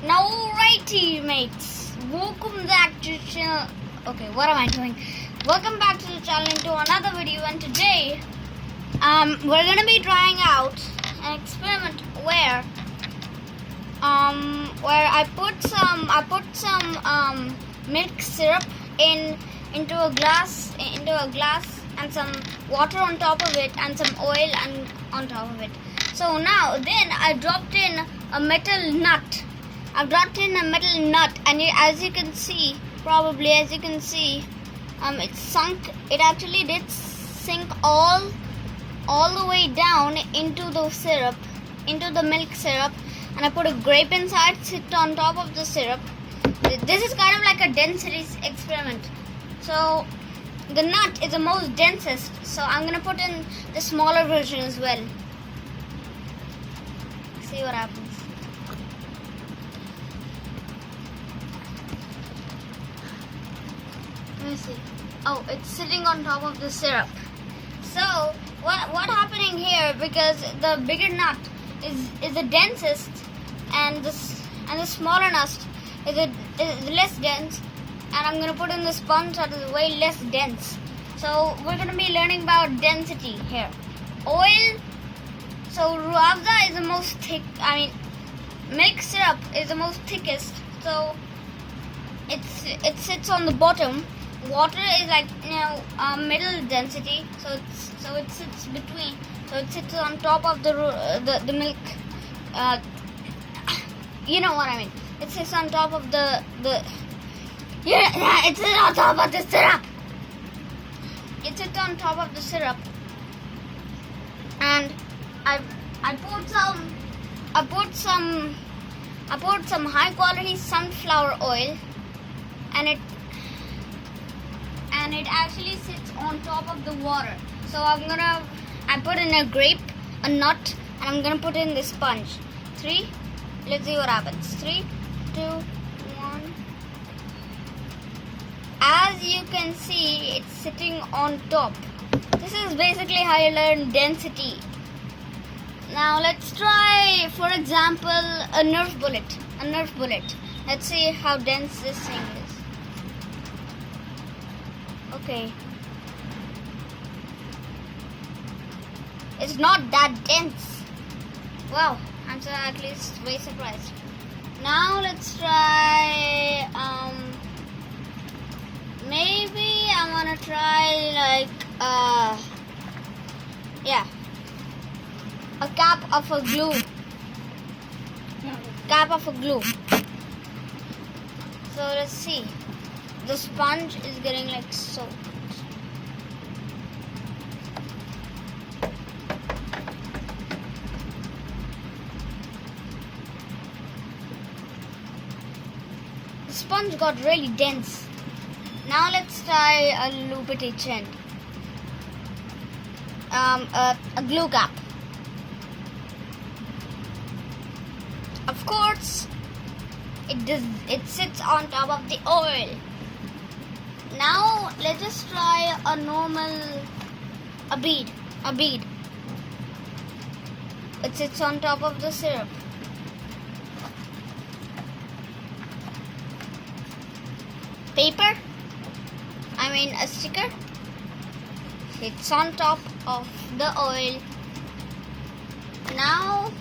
Now, right, teammates, welcome back to channel. Okay, what am I doing? Welcome back to the channel into another video, and today, we're gonna be trying out an experiment where I put some milk syrup into a glass, and some water on top of it, and some oil and on top of it. So now, then I dropped in a metal nut. I've dropped in a metal nut, and as you can see, it's sunk. It actually did sink all the way down into the syrup, into the milk syrup, and I put a grape inside, sit on top of the syrup. This is kind of like a density experiment. So the nut is the most densest, so I'm gonna put in the smaller version as well. See what happens. Let me see. Oh, it's sitting on top of the syrup. So what happening here, because the bigger nut is the densest, and the smaller nut is less dense, and I'm gonna put in the sponge that is way less dense. So we're gonna be learning about density here. Oil. So ruafza is the most thick. Milk syrup is the most thickest. So it sits on the bottom. Water is like middle density. So it sits between. So it sits on top of the milk. You know what I mean. It sits on top of the. Yeah, it sits on top of the syrup. It sits on top of the syrup, and I put some high quality sunflower oil, and it actually sits on top of the water. So I put in a grape, a nut, and I'm gonna put in the sponge. Let's see what happens. 3, 2, 1. As you can see, it's sitting on top. This is basically how you learn density. Now let's try, for example, a Nerf bullet. Let's see how dense this thing is. Okay. It's not that dense. Wow, I'm so at least very surprised. Now let's try, maybe I wanna try like, a cap of a glue. So let's see. The sponge is getting like soaked. The sponge got really dense. Now let's try a lubrication. A glue cap. Of course, it sits on top of the oil. Now let's just try a bead. It sits on top of the syrup. Paper, a sticker, sits on top of the oil. Now